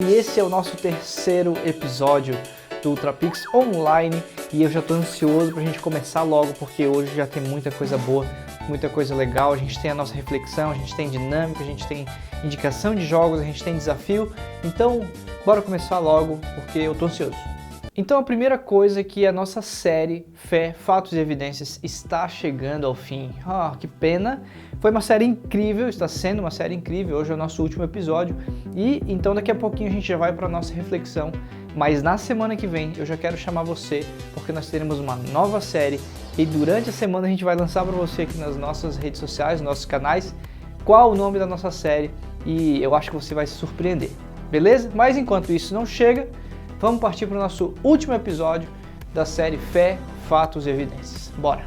E esse é o nosso terceiro episódio do UltraPix Online e eu já estou ansioso para a gente começar logo, porque hoje já tem muita coisa boa, muita coisa legal. A gente tem a nossa reflexão, a gente tem dinâmica, a gente tem indicação de jogos, a gente tem desafio. Então, bora começar logo, porque eu estou ansioso. Então, a primeira coisa é que a nossa série Fé, Fatos e Evidências está chegando ao fim. Que pena! Foi uma série incrível, está sendo uma série incrível. Hoje é o nosso último episódio e então daqui a pouquinho a gente já vai para a nossa reflexão. Mas na semana que vem eu já quero chamar você, porque nós teremos uma nova série e durante a semana a gente vai lançar para você aqui nas nossas redes sociais, nossos canais, qual o nome da nossa série e eu acho que você vai se surpreender, beleza? Mas enquanto isso não chega, vamos partir para o nosso último episódio da série Fé, Fatos e Evidências. Bora!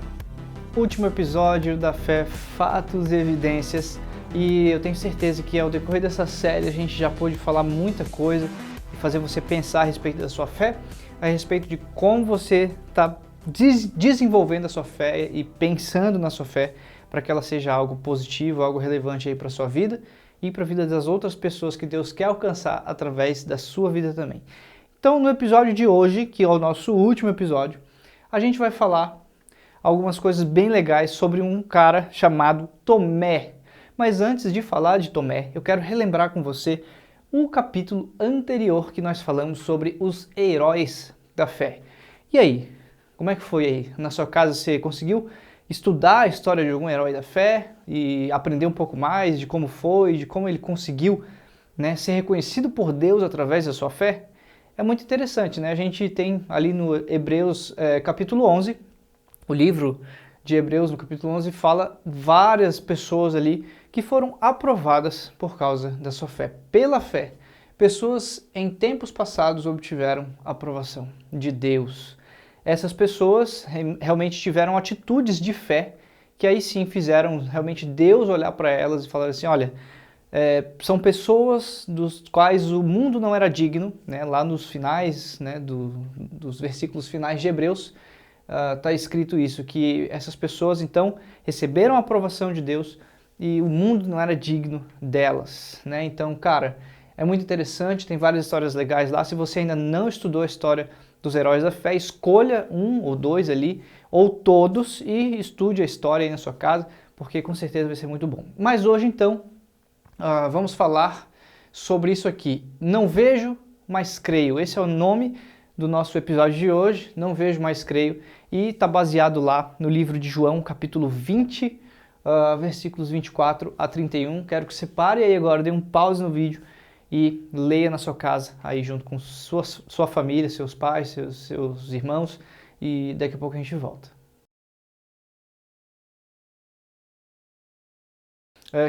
Último episódio da Fé, Fatos e Evidências e eu tenho certeza que ao decorrer dessa série a gente já pôde falar muita coisa e fazer você pensar a respeito da sua fé, a respeito de como você está desenvolvendo a sua fé e pensando na sua fé para que ela seja algo positivo, algo relevante aí para a sua vida e para a vida das outras pessoas que Deus quer alcançar através da sua vida também. Então no episódio de hoje, que é o nosso último episódio, a gente vai falar algumas coisas bem legais sobre um cara chamado Tomé. Mas antes de falar de Tomé, eu quero relembrar com você o capítulo anterior que nós falamos sobre os heróis da fé. E aí, como é que foi aí? Na sua casa você conseguiu estudar a história de algum herói da fé e aprender um pouco mais de como foi, de como ele conseguiu, ser reconhecido por Deus através da sua fé? É muito interessante, né? A gente tem ali no Hebreus capítulo 11, o livro de Hebreus, no capítulo 11, fala várias pessoas ali que foram aprovadas por causa da sua fé. Pela fé, pessoas em tempos passados obtiveram a aprovação de Deus. Essas pessoas realmente tiveram atitudes de fé que aí sim fizeram realmente Deus olhar para elas e falar assim, olha, são pessoas dos quais o mundo não era digno, né? Lá nos finais, dos versículos finais de Hebreus, está escrito isso, que essas pessoas então receberam a aprovação de Deus e o mundo não era digno delas, né? Então, cara, é muito interessante, tem várias histórias legais lá. Se você ainda não estudou a história dos heróis da fé, escolha um ou dois ali, ou todos, e estude a história aí na sua casa, porque com certeza vai ser muito bom. Mas hoje então, vamos falar sobre isso aqui. Não vejo, mas creio. Esse é o nome do nosso episódio de hoje, Não Vejo, Mas Creio, e está baseado lá no livro de João, capítulo 20, versículos 24 a 31. Quero que você pare aí agora, dê um pause no vídeo e leia na sua casa, aí junto com sua família, seus pais, seus irmãos, e daqui a pouco a gente volta.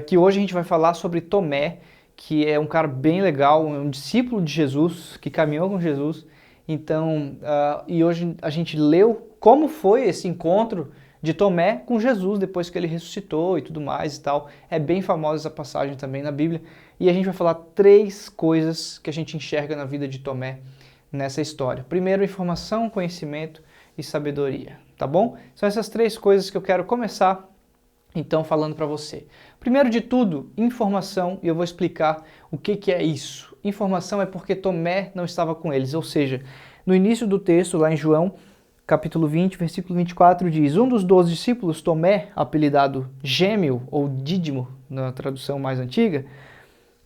Que hoje a gente vai falar sobre Tomé, que é um cara bem legal, um discípulo de Jesus, que caminhou com Jesus. Então, e hoje a gente leu como foi esse encontro de Tomé com Jesus depois que ele ressuscitou e tudo mais e tal. É bem famosa essa passagem também na Bíblia. E a gente vai falar 3 coisas que a gente enxerga na vida de Tomé nessa história. Primeiro, informação, conhecimento e sabedoria, tá bom? São essas 3 coisas que eu quero começar então falando para você. Primeiro de tudo, informação, e eu vou explicar o que é isso. Informação é porque Tomé não estava com eles, ou seja, no início do texto, lá em João, capítulo 20, versículo 24, diz: um dos 12 discípulos, Tomé, apelidado Gêmeo ou Dídimo, na tradução mais antiga,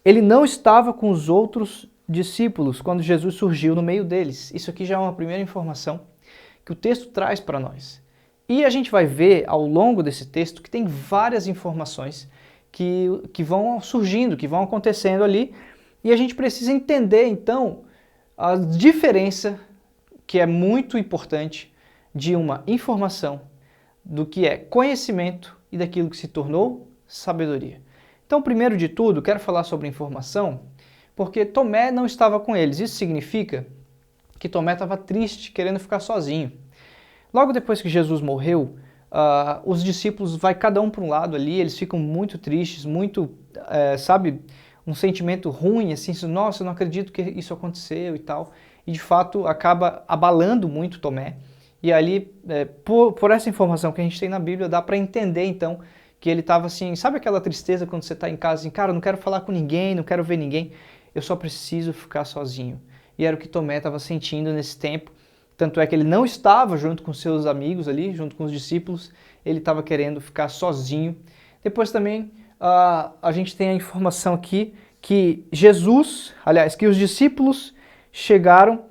ele não estava com os outros discípulos quando Jesus surgiu no meio deles. Isso aqui já é uma primeira informação que o texto traz para nós. E a gente vai ver ao longo desse texto que tem várias informações que vão surgindo, que vão acontecendo ali, e a gente precisa entender então a diferença, que é muito importante, de uma informação, do que é conhecimento e daquilo que se tornou sabedoria. Então, primeiro de tudo, quero falar sobre informação, porque Tomé não estava com eles. Isso significa que Tomé estava triste, querendo ficar sozinho. Logo depois que Jesus morreu, os discípulos vai cada um para um lado ali, eles ficam muito tristes, muito, um sentimento ruim, assim, nossa, eu não acredito que isso aconteceu e tal. E de fato acaba abalando muito Tomé. E ali, por essa informação que a gente tem na Bíblia, dá para entender então que ele estava assim, sabe aquela tristeza quando você está em casa, assim, cara, eu não quero falar com ninguém, não quero ver ninguém. eu só preciso ficar sozinho. E era o que Tomé estava sentindo nesse tempo. Tanto é que ele não estava junto com seus amigos ali, junto com os discípulos, ele estava querendo ficar sozinho. Depois também a gente tem a informação aqui que Jesus, aliás, que os discípulos chegaram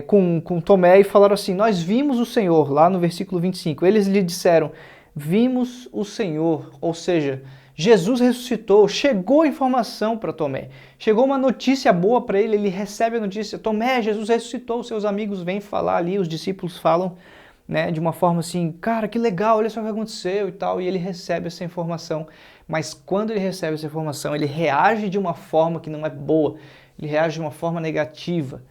com Tomé e falaram assim, nós vimos o Senhor, lá no versículo 25. Eles lhe disseram, vimos o Senhor, ou seja, Jesus ressuscitou, chegou a informação para Tomé, chegou uma notícia boa para ele, ele recebe a notícia, Tomé, Jesus ressuscitou, seus amigos vêm falar ali, os discípulos falam, né, de uma forma assim, cara, que legal, olha só o que aconteceu e tal, e ele recebe essa informação, mas quando ele recebe essa informação, ele reage de uma forma que não é boa, ele reage de uma forma negativa.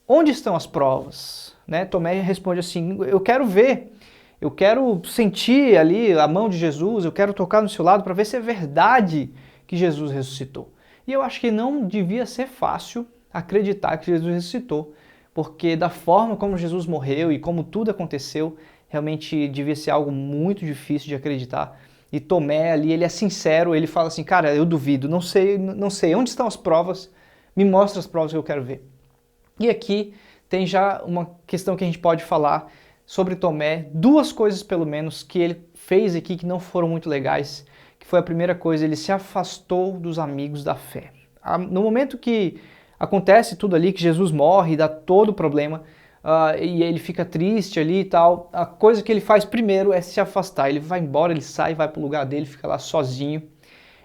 Onde estão as provas? Né? Tomé responde assim, eu quero ver, eu quero sentir ali a mão de Jesus, eu quero tocar no seu lado para ver se é verdade que Jesus ressuscitou. E eu acho que não devia ser fácil acreditar que Jesus ressuscitou, porque da forma como Jesus morreu e como tudo aconteceu, realmente devia ser algo muito difícil de acreditar. E Tomé ali, ele é sincero, ele fala assim, cara, eu duvido, não sei, onde estão as provas? Me mostra as provas que eu quero ver. E aqui tem já uma questão que a gente pode falar sobre Tomé, duas coisas pelo menos que ele fez aqui que não foram muito legais, que foi a primeira coisa, ele se afastou dos amigos da fé. No momento que acontece tudo ali, que Jesus morre, dá todo o problema, e ele fica triste ali e tal, a coisa que ele faz primeiro é se afastar, ele vai embora, ele sai, vai para o lugar dele, fica lá sozinho,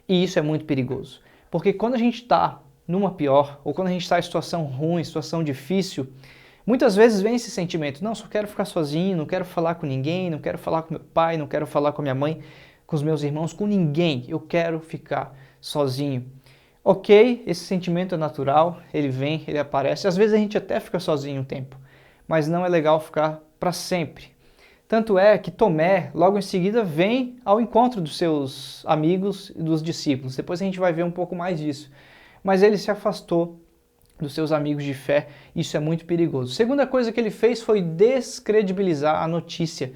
e isso é muito perigoso, porque quando a gente está numa pior, ou quando a gente está em situação ruim, situação difícil, muitas vezes vem esse sentimento, não, só quero ficar sozinho, não quero falar com ninguém, não quero falar com meu pai, não quero falar com minha mãe, com os meus irmãos, com ninguém, eu quero ficar sozinho. Ok, esse sentimento é natural, ele vem, ele aparece, às vezes a gente até fica sozinho um tempo, mas não é legal ficar para sempre. Tanto é que Tomé, logo em seguida, vem ao encontro dos seus amigos e dos discípulos, depois a gente vai ver um pouco mais disso. Mas ele se afastou dos seus amigos de fé, isso é muito perigoso. Segunda coisa que ele fez foi descredibilizar a notícia.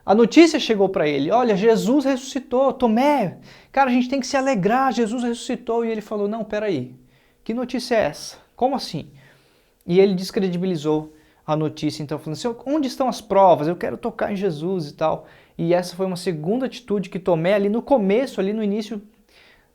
A notícia chegou para ele, olha, Jesus ressuscitou, Tomé, cara, a gente tem que se alegrar, Jesus ressuscitou. E ele falou, não, peraí, que notícia é essa? Como assim? E ele descredibilizou a notícia, então falando assim, onde estão as provas? Eu quero tocar em Jesus e tal. E essa foi uma segunda atitude que Tomé ali no começo, ali no início,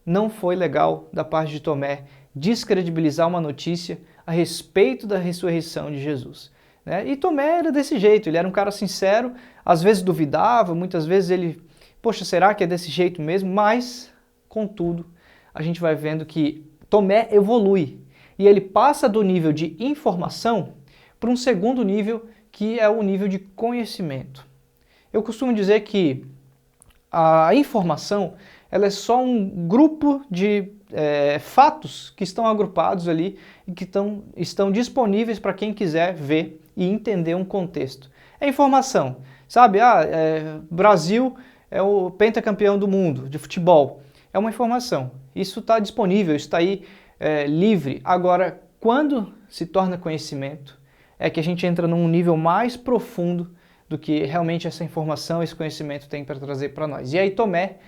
não foi legal da parte de Tomé, descredibilizar uma notícia a respeito da ressurreição de Jesus. Né? E Tomé era desse jeito, ele era um cara sincero, às vezes duvidava, muitas vezes ele, poxa, será que é desse jeito mesmo? Mas, contudo, a gente vai vendo que Tomé evolui e ele passa do nível de informação para um segundo nível, que é o nível de conhecimento. Eu costumo dizer que a informação ela é só um grupo de fatos que estão agrupados ali e que estão disponíveis para quem quiser ver e entender um contexto. É informação, sabe? Brasil é o pentacampeão do mundo de futebol. É uma informação. Isso está disponível, está aí livre. Agora, quando se torna conhecimento, é que a gente entra num nível mais profundo do que realmente essa informação, esse conhecimento tem para trazer para nós. E aí Tomé,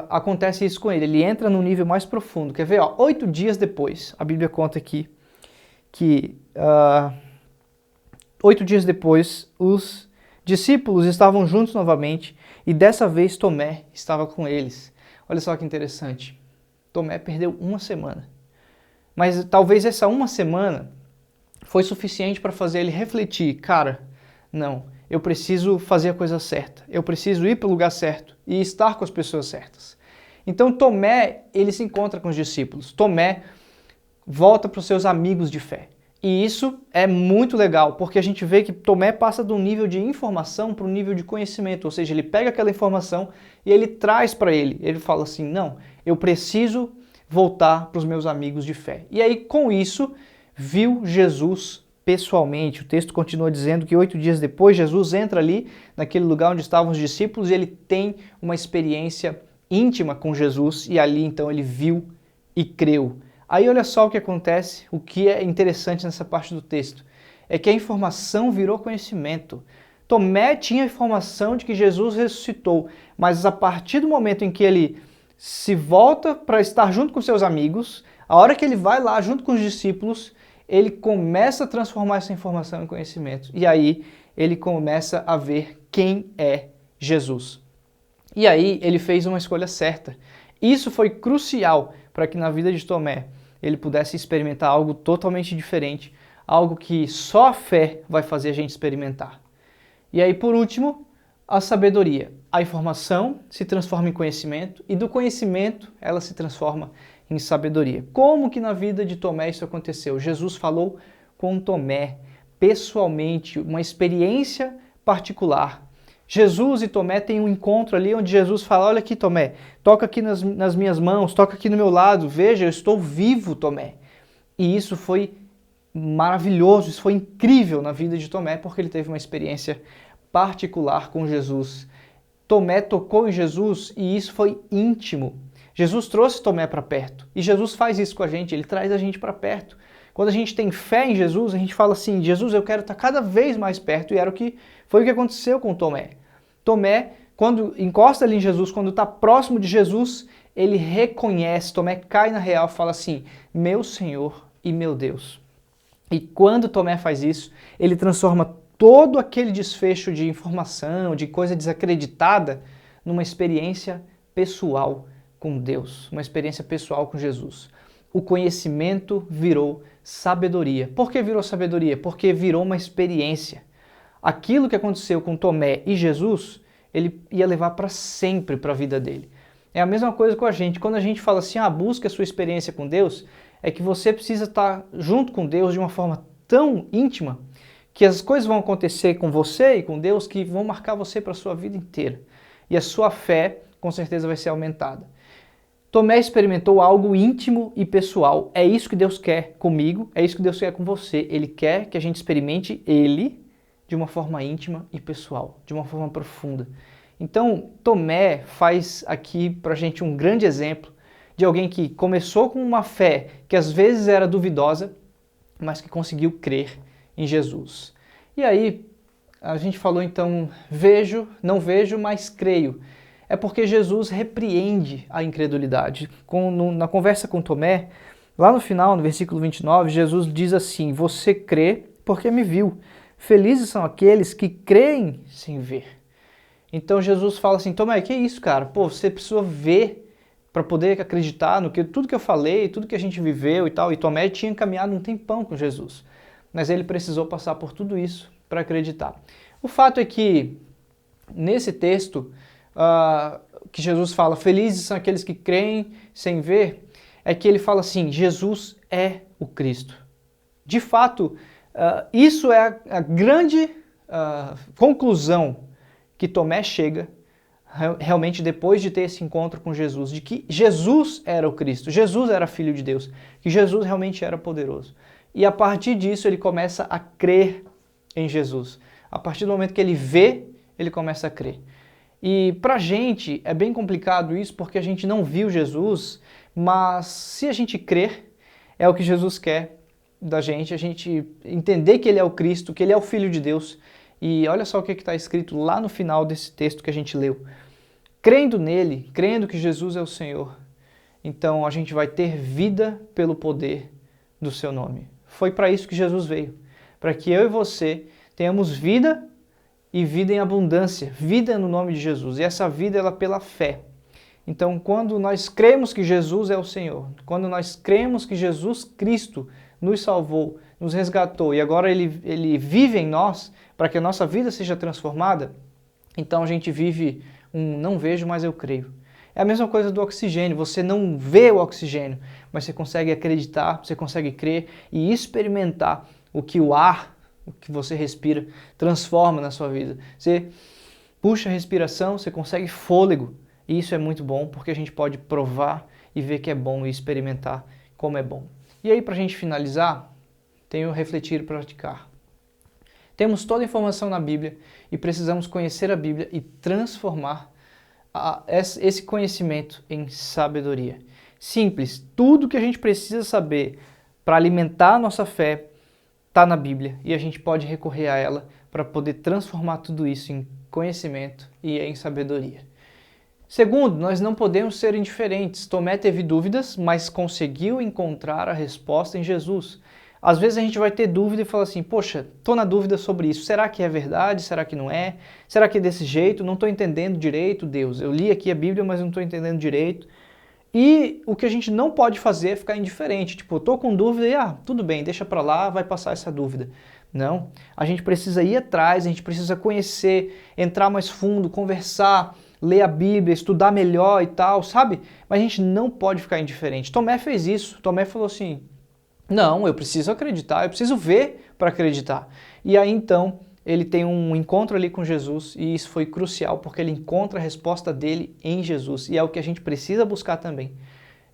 acontece isso com ele, ele entra num nível mais profundo. Quer ver? 8 dias depois, a Bíblia conta aqui que 8 dias depois os discípulos estavam juntos novamente e dessa vez Tomé estava com eles. Olha só que interessante, Tomé perdeu uma semana, mas talvez essa uma semana foi suficiente para fazer ele refletir, cara, não, eu preciso fazer a coisa certa, eu preciso ir para o lugar certo e estar com as pessoas certas. Então Tomé, ele se encontra com os discípulos, Tomé volta para os seus amigos de fé. E isso é muito legal, porque a gente vê que Tomé passa de um nível de informação para um nível de conhecimento, ou seja, ele pega aquela informação e ele traz para ele. Ele fala assim, não, eu preciso voltar para os meus amigos de fé. E aí, com isso, viu Jesus pessoalmente. O texto continua dizendo que 8 dias depois, Jesus entra ali, naquele lugar onde estavam os discípulos, e ele tem uma experiência íntima com Jesus, e ali então ele viu e creu. Aí olha só o que acontece, o que é interessante nessa parte do texto, é que a informação virou conhecimento. Tomé tinha a informação de que Jesus ressuscitou, mas a partir do momento em que ele se volta para estar junto com seus amigos, A hora que ele vai lá junto com os discípulos, ele começa a transformar essa informação em conhecimento. E aí ele começa a ver quem é Jesus. E aí ele fez uma escolha certa. Isso foi crucial para que na vida de Tomé ele pudesse experimentar algo totalmente diferente, algo que só a fé vai fazer a gente experimentar. E aí, por último, a sabedoria. A informação se transforma em conhecimento e do conhecimento ela se transforma em sabedoria. Como que na vida de Tomé isso aconteceu? Jesus falou com Tomé pessoalmente, uma experiência particular. Jesus e Tomé têm um encontro ali onde Jesus fala, olha aqui Tomé, toca aqui nas minhas mãos, toca aqui no meu lado, veja, eu estou vivo, Tomé. E isso foi maravilhoso, isso foi incrível na vida de Tomé, porque ele teve uma experiência particular com Jesus. Tomé tocou em Jesus e isso foi íntimo. Jesus trouxe Tomé para perto. E Jesus faz isso com a gente, ele traz a gente para perto. Quando a gente tem fé em Jesus, a gente fala assim, Jesus, eu quero estar cada vez mais perto, e foi o que aconteceu com Tomé. Tomé, quando encosta ali em Jesus, quando está próximo de Jesus, ele reconhece, Tomé cai na real e fala assim, meu Senhor e meu Deus. E quando Tomé faz isso, ele transforma todo aquele desfecho de informação, de coisa desacreditada, numa experiência pessoal com Deus, uma experiência pessoal com Jesus. O conhecimento virou sabedoria. Por que virou sabedoria? Porque virou uma experiência. Aquilo que aconteceu com Tomé e Jesus, ele ia levar para sempre para a vida dele. É a mesma coisa com a gente. Quando a gente fala assim, busca a sua experiência com Deus, é que você precisa estar junto com Deus de uma forma tão íntima que as coisas vão acontecer com você e com Deus que vão marcar você para a sua vida inteira. E a sua fé, com certeza, vai ser aumentada. Tomé experimentou algo íntimo e pessoal. É isso que Deus quer comigo, é isso que Deus quer com você. Ele quer que a gente experimente Ele de uma forma íntima e pessoal, de uma forma profunda. Então, Tomé faz aqui para a gente um grande exemplo de alguém que começou com uma fé que às vezes era duvidosa, mas que conseguiu crer em Jesus. E aí, a gente falou então, não vejo, mas creio. É porque Jesus repreende a incredulidade. Na conversa com Tomé, lá no final, no versículo 29, Jesus diz assim, você crê porque me viu. Felizes são aqueles que creem sem ver. Então Jesus fala assim, Tomé, que isso, cara? Pô, você precisa ver para poder acreditar no que tudo que eu falei, tudo que a gente viveu e tal. E Tomé tinha caminhado um tempão com Jesus. Mas ele precisou passar por tudo isso para acreditar. O fato é que, nesse texto, que Jesus fala, felizes são aqueles que creem sem ver, é que ele fala assim, Jesus é o Cristo. De fato, isso é a grande conclusão que Tomé chega, realmente depois de ter esse encontro com Jesus, de que Jesus era o Cristo, Jesus era Filho de Deus, que Jesus realmente era poderoso. E a partir disso ele começa a crer em Jesus. A partir do momento que ele vê, ele começa a crer. E pra gente é bem complicado isso porque a gente não viu Jesus, mas se a gente crer, é o que Jesus quer da gente, a gente entender que ele é o Cristo, que ele é o Filho de Deus. E olha só o que está escrito lá no final desse texto que a gente leu. Crendo nele, crendo que Jesus é o Senhor, então a gente vai ter vida pelo poder do seu nome. Foi para isso que Jesus veio, para que eu e você tenhamos vida e vida em abundância, vida no nome de Jesus. E essa vida ela é pela fé. Então, quando nós cremos que Jesus é o Senhor, quando nós cremos que Jesus Cristo nos salvou, nos resgatou e agora ele vive em nós para que a nossa vida seja transformada, então a gente vive não vejo, mas eu creio. É a mesma coisa do oxigênio, você não vê o oxigênio, mas você consegue acreditar, você consegue crer e experimentar o que o ar, o que você respira, transforma na sua vida. Você puxa a respiração, você consegue fôlego, e isso é muito bom porque a gente pode provar e ver que é bom e experimentar como é bom. E aí, para a gente finalizar, tenho refletir e praticar. Temos toda a informação na Bíblia e precisamos conhecer a Bíblia e transformar esse conhecimento em sabedoria. Simples, tudo que a gente precisa saber para alimentar a nossa fé está na Bíblia e a gente pode recorrer a ela para poder transformar tudo isso em conhecimento e em sabedoria. Segundo, nós não podemos ser indiferentes. Tomé teve dúvidas, mas conseguiu encontrar a resposta em Jesus. Às vezes a gente vai ter dúvida e fala assim, poxa, estou na dúvida sobre isso, será que é verdade, será que não é? Será que é desse jeito? Não estou entendendo direito, Deus. Eu li aqui a Bíblia, mas não estou entendendo direito. E o que a gente não pode fazer é ficar indiferente, tipo, eu estou com dúvida e tudo bem, deixa para lá, vai passar essa dúvida. Não, a gente precisa ir atrás, a gente precisa conhecer, entrar mais fundo, conversar, ler a Bíblia, estudar melhor e tal, sabe? Mas a gente não pode ficar indiferente. Tomé fez isso, Tomé falou assim, não, eu preciso acreditar, eu preciso ver para acreditar. E aí então ele tem um encontro ali com Jesus e isso foi crucial porque ele encontra a resposta dele em Jesus e é o que a gente precisa buscar também.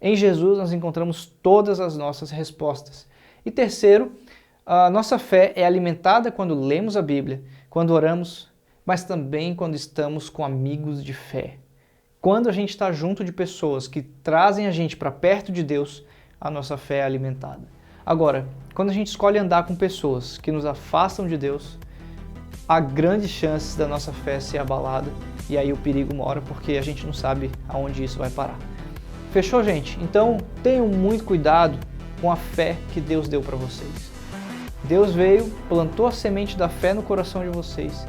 Em Jesus nós encontramos todas as nossas respostas. E terceiro, a nossa fé é alimentada quando lemos a Bíblia, quando oramos, mas também quando estamos com amigos de fé. Quando a gente está junto de pessoas que trazem a gente para perto de Deus, a nossa fé é alimentada. Agora, quando a gente escolhe andar com pessoas que nos afastam de Deus, há grandes chances da nossa fé ser abalada e aí o perigo mora porque a gente não sabe aonde isso vai parar. Fechou, gente? Então tenham muito cuidado com a fé que Deus deu para vocês. Deus veio, plantou a semente da fé no coração de vocês,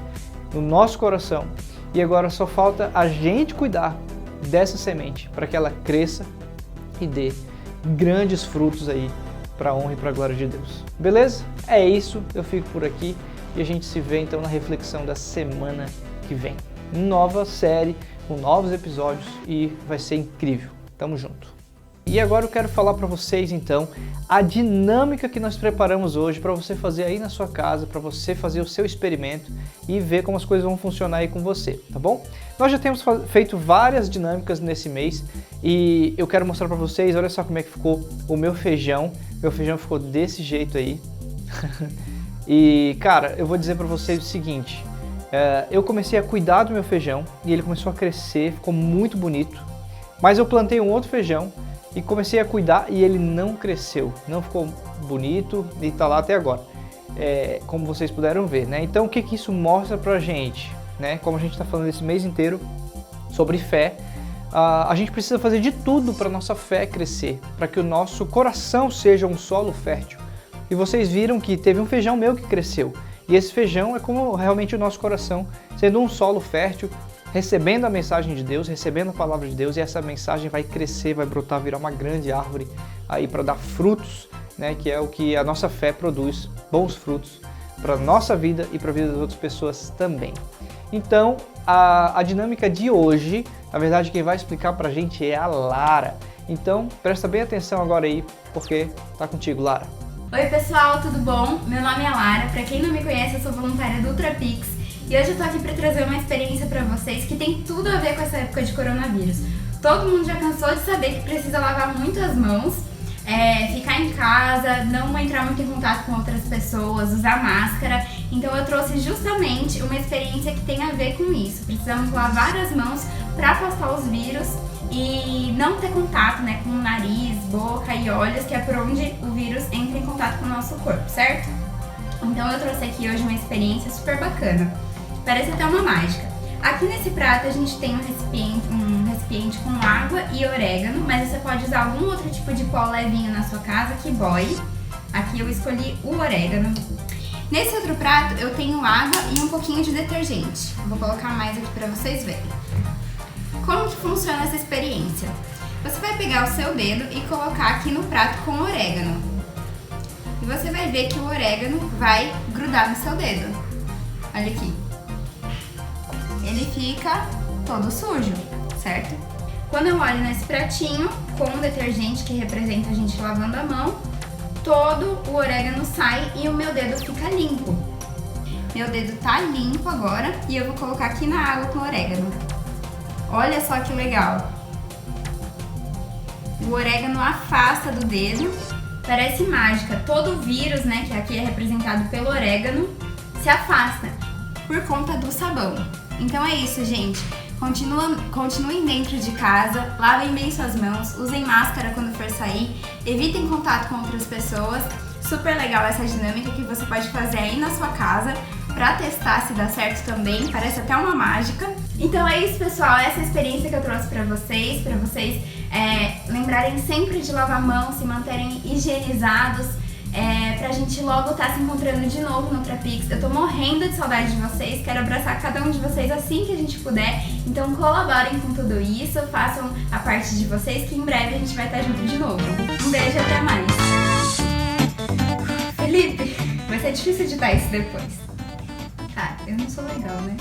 no nosso coração, e agora só falta a gente cuidar dessa semente para que ela cresça e dê grandes frutos aí para a honra e para a glória de Deus. Beleza? É isso, eu fico por aqui e a gente se vê então na reflexão da semana que vem. Nova série, com novos episódios e vai ser incrível. Tamo junto. E agora eu quero falar para vocês então a dinâmica que nós preparamos hoje para você fazer aí na sua casa, para você fazer o seu experimento e ver como as coisas vão funcionar aí com você, tá bom? Nós já temos feito várias dinâmicas nesse mês e eu quero mostrar para vocês, olha só como é que ficou o meu feijão. Meu feijão ficou desse jeito aí. E cara, eu vou dizer para vocês o seguinte, eu comecei a cuidar do meu feijão e ele começou a crescer, ficou muito bonito, mas eu plantei um outro feijão e comecei a cuidar e ele não cresceu, não ficou bonito e está lá até agora, como vocês puderam ver, né? Então o que isso mostra pra gente, né? Como a gente está falando esse mês inteiro sobre fé, a gente precisa fazer de tudo para nossa fé crescer, para que o nosso coração seja um solo fértil. E vocês viram que teve um feijão meu que cresceu, e esse feijão é como realmente o nosso coração, sendo um solo fértil, recebendo a mensagem de Deus, recebendo a palavra de Deus, e essa mensagem vai crescer, vai brotar, virar uma grande árvore aí para dar frutos, né, que é o que a nossa fé produz, bons frutos para a nossa vida e para a vida das outras pessoas também. Então, a dinâmica de hoje, na verdade, quem vai explicar para a gente é a Lara. Então, presta bem atenção agora aí, porque tá contigo, Lara. Oi pessoal, tudo bom? Meu nome é Lara, para quem não me conhece, eu sou voluntária do UltraPix e hoje eu tô aqui para trazer uma experiência para vocês que tem tudo a ver com essa época de coronavírus. Todo mundo já cansou de saber que precisa lavar muito as mãos, ficar em casa, não entrar muito em contato com outras pessoas, usar máscara. Então eu trouxe justamente uma experiência que tem a ver com isso. Precisamos lavar as mãos para afastar os vírus e não ter contato, né, com o nariz, boca e olhos, que é por onde o vírus entra em contato com o nosso corpo, certo? Então eu trouxe aqui hoje uma experiência super bacana. Parece até uma mágica. Aqui nesse prato a gente tem um recipiente com água e orégano, mas você pode usar algum outro tipo de pó levinho na sua casa que boie. Aqui eu escolhi o orégano. Nesse outro prato eu tenho água e um pouquinho de detergente. Vou colocar mais aqui para vocês verem. Como que funciona essa experiência? Você vai pegar o seu dedo e colocar aqui no prato com orégano. E você vai ver que o orégano vai grudar no seu dedo. Olha aqui. Ele fica todo sujo, certo? Quando eu olho nesse pratinho com o detergente que representa a gente lavando a mão, todo o orégano sai e o meu dedo fica limpo. Meu dedo tá limpo agora e eu vou colocar aqui na água com orégano. Olha só que legal! O orégano afasta do dedo, parece mágica. Todo o vírus, né, que aqui é representado pelo orégano, se afasta por conta do sabão. Então é isso, gente. Continuem dentro de casa, lavem bem suas mãos, usem máscara quando for sair, evitem contato com outras pessoas. Super legal essa dinâmica que você pode fazer aí na sua casa pra testar se dá certo também, parece até uma mágica. Então é isso, pessoal, essa é a experiência que eu trouxe pra vocês lembrarem sempre de lavar a mão, se manterem higienizados, pra gente logo estar se encontrando de novo no Trapix. Eu tô morrendo de saudade de vocês, quero abraçar cada um de vocês assim que a gente puder, então colaborem com tudo isso, façam a parte de vocês que em breve a gente vai estar junto de novo. Um beijo e até mais. Felipe, vai ser difícil editar isso depois. Tá, eu não sou legal, né?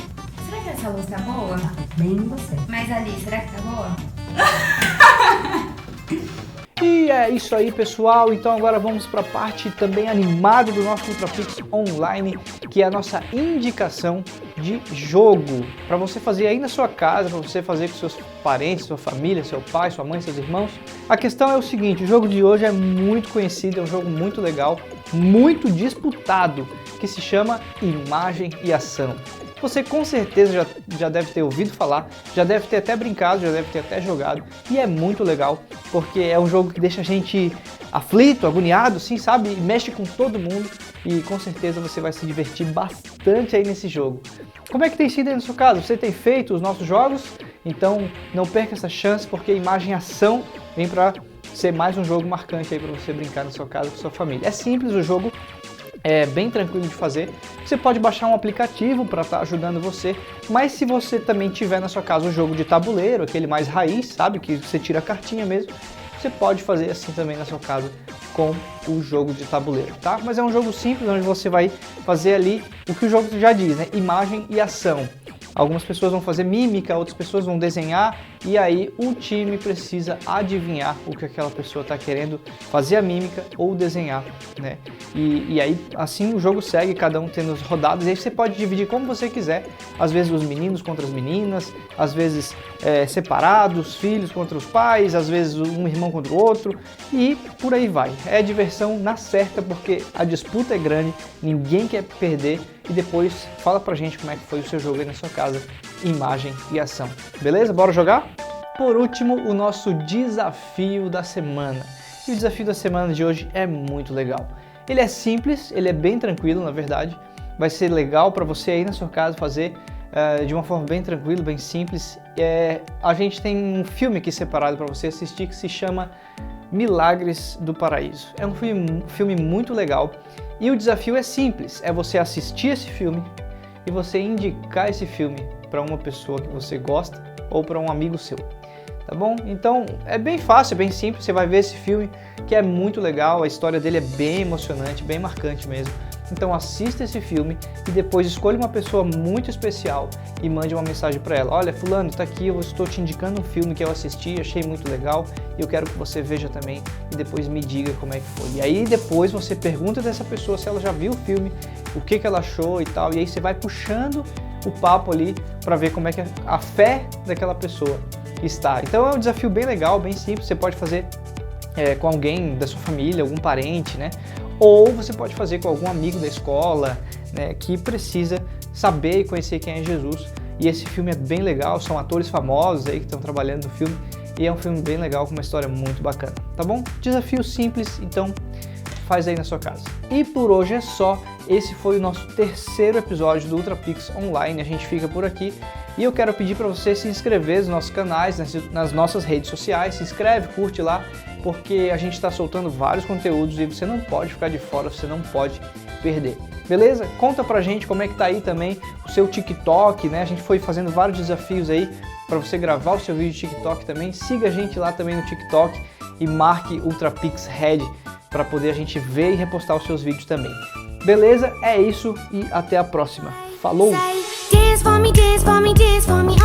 Será que essa luz tá boa? Tá bem em você. Mas ali, será que tá boa? E é isso aí, pessoal. Então agora vamos para a parte também animada do nosso Ultrapix Online, que é a nossa indicação de jogo para você fazer aí na sua casa, para você fazer com seus parentes, sua família, seu pai, sua mãe, seus irmãos. A questão é o seguinte, o jogo de hoje é muito conhecido, é um jogo muito legal, muito disputado, que se chama Imagem e Ação. Você com certeza já deve ter ouvido falar, já deve ter até brincado, já deve ter até jogado, e é muito legal, porque é um jogo que deixa a gente aflito, agoniado, sim, sabe? Mexe com todo mundo e com certeza você vai se divertir bastante aí nesse jogo. Como é que tem sido aí no seu caso? Você tem feito os nossos jogos? Então não perca essa chance, porque Imagem e Ação vem para ser mais um jogo marcante aí para você brincar na sua casa com sua família. É simples o jogo. É bem tranquilo de fazer, você pode baixar um aplicativo para estar ajudando você, mas se você também tiver na sua casa o jogo de tabuleiro, aquele mais raiz, sabe, que você tira a cartinha mesmo, você pode fazer assim também na sua casa com o jogo de tabuleiro, tá? Mas é um jogo simples, onde você vai fazer ali o que o jogo já diz, né? Imagem e ação. Algumas pessoas vão fazer mímica, outras pessoas vão desenhar e aí o time precisa adivinhar o que aquela pessoa está querendo fazer a mímica ou desenhar, né? E aí assim o jogo segue, cada um tendo as rodadas, e aí você pode dividir como você quiser, às vezes os meninos contra as meninas, às vezes separados, filhos contra os pais, às vezes um irmão contra o outro e por aí vai. É diversão na certa porque a disputa é grande, ninguém quer perder. E depois fala pra gente como é que foi o seu jogo aí na sua casa, Imagem e Ação. Beleza? Bora jogar? Por último, o nosso desafio da semana. E o desafio da semana de hoje é muito legal. Ele é simples, ele é bem tranquilo, na verdade. Vai ser legal para você aí na sua casa fazer de uma forma bem tranquila, bem simples. A gente tem um filme aqui separado para você assistir que se chama Milagres do Paraíso. É um filme muito legal. E o desafio é simples, é você assistir esse filme e você indicar esse filme para uma pessoa que você gosta ou para um amigo seu, tá bom? Então é bem fácil, é bem simples, você vai ver esse filme que é muito legal, a história dele é bem emocionante, bem marcante mesmo. Então assista esse filme e depois escolha uma pessoa muito especial e mande uma mensagem para ela. Olha, fulano, está aqui, eu estou te indicando um filme que eu assisti, achei muito legal e eu quero que você veja também e depois me diga como é que foi. E aí depois você pergunta dessa pessoa se ela já viu o filme, o que ela achou e tal, e aí você vai puxando o papo ali para ver como é que a fé daquela pessoa está. Então é um desafio bem legal, bem simples, você pode fazer com alguém da sua família, algum parente, né? Ou você pode fazer com algum amigo da escola, né, que precisa saber e conhecer quem é Jesus. E esse filme é bem legal, são atores famosos aí que estão trabalhando no filme. E é um filme bem legal, com uma história muito bacana, tá bom? Desafio simples, então faz aí na sua casa. E por hoje é só. Esse foi o nosso terceiro episódio do Ultrapix Online. A gente fica por aqui. E eu quero pedir para você se inscrever nos nossos canais, nas nossas redes sociais. Se inscreve, curte lá, porque a gente está soltando vários conteúdos e você não pode ficar de fora, você não pode perder. Beleza? Conta pra gente como é que tá aí também o seu TikTok, né? A gente foi fazendo vários desafios aí para você gravar o seu vídeo de TikTok também. Siga a gente lá também no TikTok e marque Ultrapix Red para poder a gente ver e repostar os seus vídeos também. Beleza? É isso e até a próxima. Falou! Dance for me, dance for me, dance for me.